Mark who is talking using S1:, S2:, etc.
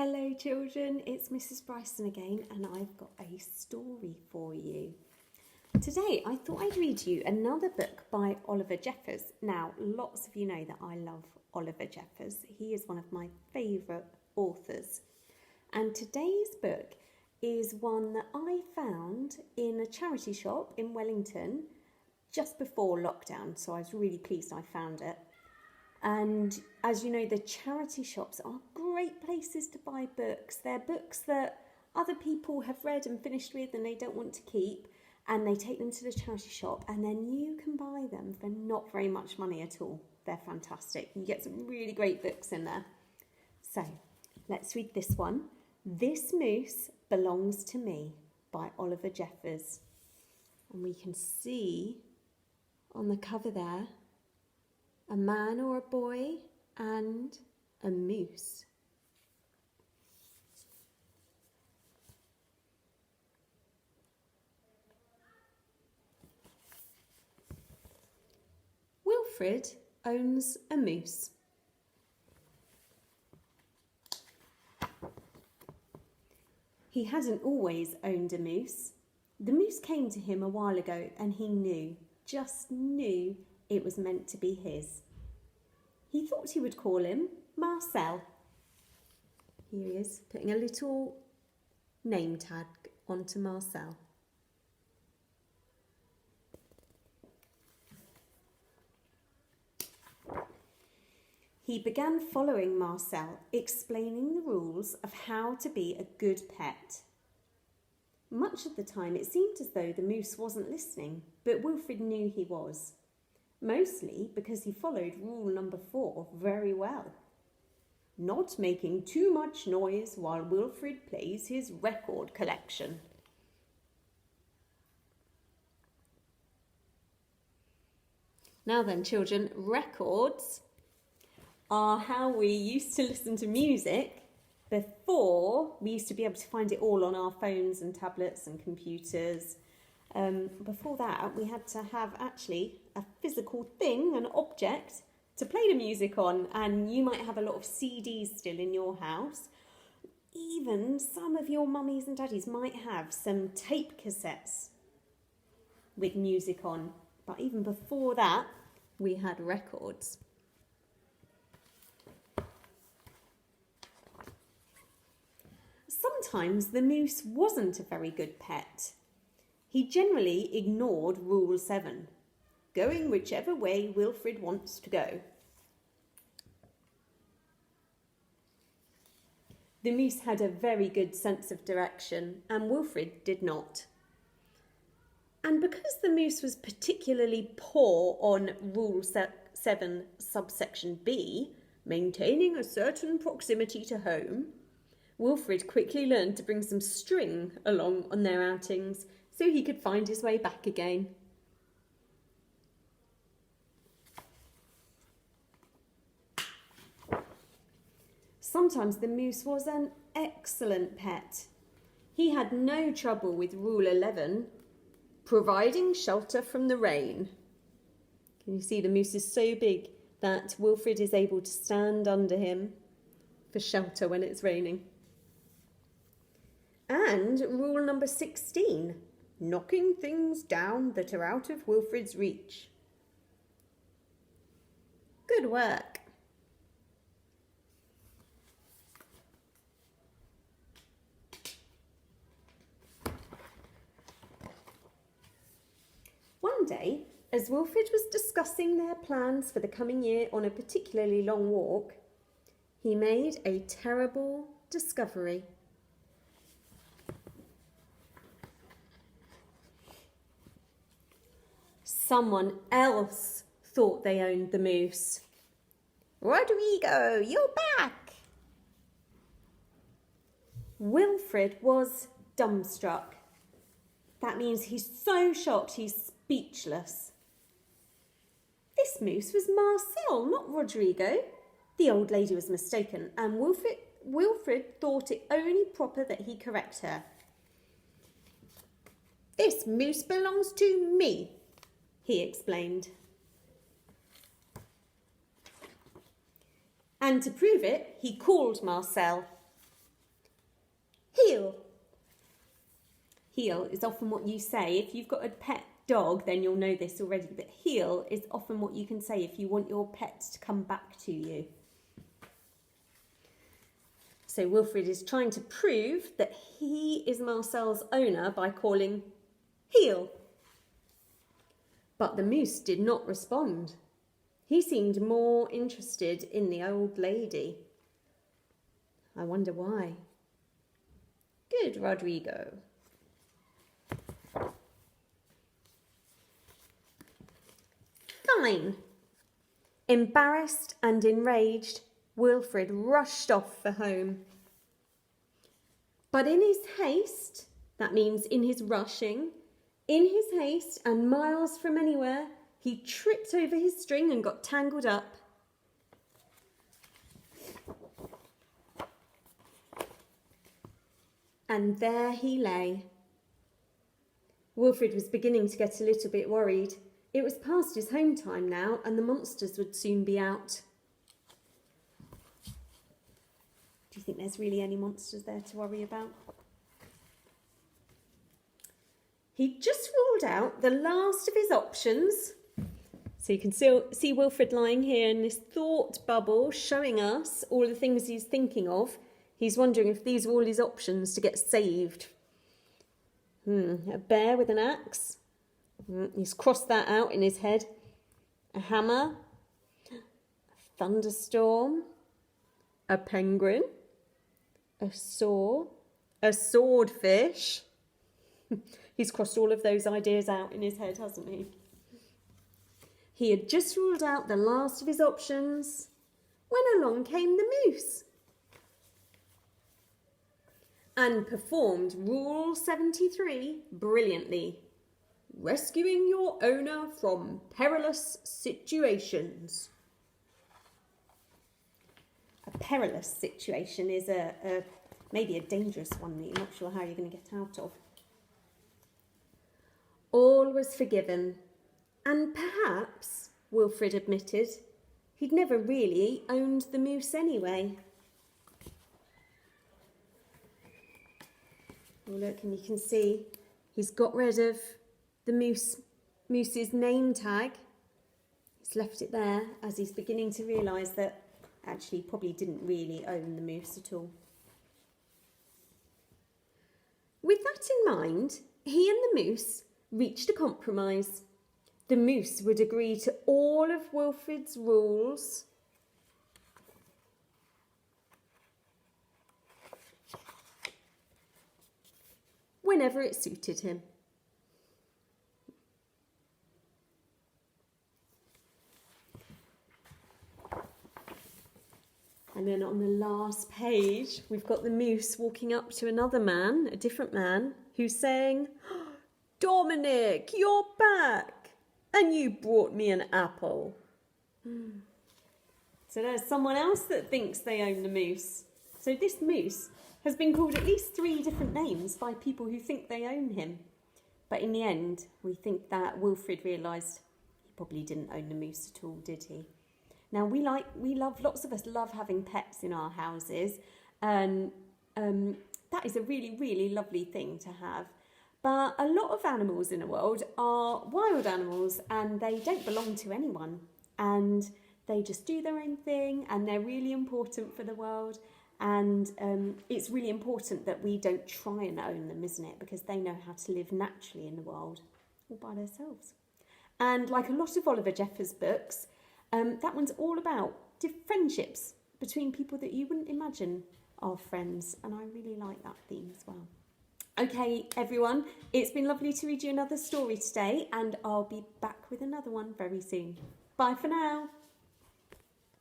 S1: Hello children, it's Mrs. Bryson again and I've got a story for you. Today I thought I'd read you another book by Oliver Jeffers. Now lots of you know that I love Oliver Jeffers. He is one of my favourite authors. And today's book is one that I found in a charity shop in Wellington just before lockdown, so I was really pleased I found it. And as you know, the charity shops are great places to buy books. They're books that other people have read and finished with and they don't want to keep, and they take them to the charity shop and then you can buy them for not very much money at all. They're fantastic. You get some really great books in there. So let's read this one. This Moose Belongs to Me by Oliver Jeffers. And we can see on the cover there a man or a boy and a moose. Wilfred owns a moose. He hadn't always owned a moose. The moose came to him a while ago and he knew, just knew, it was meant to be his. He thought he would call him Marcel. Here he is, putting a little name tag onto Marcel. He began following Marcel, explaining the rules of how to be a good pet. Much of the time it seemed as though the moose wasn't listening, but Wilfred knew he was. Mostly because he followed rule number 4 very well. Not making too much noise while Wilfred plays his record collection. Now then, children, records are how we used to listen to music before we used to be able to find it all on our phones and tablets and computers. Before that, we had to have actually a physical thing, an object, to play the music on, and you might have a lot of CDs still in your house. Even some of your mummies and daddies might have some tape cassettes with music on, but even before that, we had records. Sometimes the moose wasn't a very good pet. He generally ignored Rule 7, going whichever way Wilfred wants to go. The moose had a very good sense of direction, and Wilfred did not. And because the moose was particularly poor on Rule 7, subsection B, maintaining a certain proximity to home, Wilfred quickly learned to bring some string along on their outings so he could find his way back again. Sometimes the moose was an excellent pet. He had no trouble with Rule 11, providing shelter from the rain. Can you see the moose is so big that Wilfred is able to stand under him for shelter when it's raining. And rule number 16, knocking things down that are out of Wilfred's reach. Good work. One day, as Wilfred was discussing their plans for the coming year on a particularly long walk, he made a terrible discovery. Someone else thought they owned the moose. Rodrigo, you're back! Wilfred was dumbstruck. That means he's so shocked he's speechless. This moose was Marcel, not Rodrigo. The old lady was mistaken, and Wilfred thought it only proper that he correct her. This moose belongs to me, he explained. And to prove it, he called Marcel. Heel. Heel is often what you say. If you've got a pet dog, then you'll know this already, but heel is often what you can say if you want your pet to come back to you. So Wilfred is trying to prove that he is Marcel's owner by calling heel. But the moose did not respond. He seemed more interested in the old lady. I wonder why. Good, Rodrigo. Fine. Embarrassed and enraged, Wilfred rushed off for home. But in his haste, that means in his rushing, in his haste and miles from anywhere, he tripped over his string and got tangled up. And there he lay. Wilfred was beginning to get a little bit worried. It was past his home time now, and the monsters would soon be out. Do you think there's really any monsters there to worry about? He just ruled out the last of his options. So you can still see Wilfred lying here in this thought bubble, showing us all the things he's thinking of. He's wondering if these are all his options to get saved. A bear with an axe. He's crossed that out in his head. A hammer. A thunderstorm. A penguin. A saw. A swordfish. He's crossed all of those ideas out in his head, hasn't he? He had just ruled out the last of his options when along came the moose and performed Rule 73 brilliantly. Rescuing your owner from perilous situations. A perilous situation is maybe a dangerous one that you're not sure how you're going to get out of. All was forgiven, and perhaps, Wilfred admitted, he'd never really owned the moose anyway. Oh, look, and you can see he's got rid of the moose's name tag. He's left it there as he's beginning to realise that actually he probably didn't really own the moose at all. With that in mind, he and the moose reached a compromise. The moose would agree to all of Wilfred's rules. Whenever it suited him. And then on the last page, we've got the moose walking up to another man, a different man, who's saying, Dominic, you're back, and you brought me an apple. So there's someone else that thinks they own the moose. So this moose has been called at least 3 different names by people who think they own him. But in the end, we think that Wilfred realised he probably didn't own the moose at all, did he? Now, lots of us love having pets in our houses, and that is a really, really lovely thing to have. But a lot of animals in the world are wild animals, and they don't belong to anyone, and they just do their own thing, and they're really important for the world. And it's really important that we don't try and own them, isn't it? Because they know how to live naturally in the world all by themselves. And like a lot of Oliver Jeffers books, that one's all about friendships between people that you wouldn't imagine are friends. And I really like that theme as well. Okay, everyone, it's been lovely to read you another story today, and I'll be back with another one very soon. Bye for now.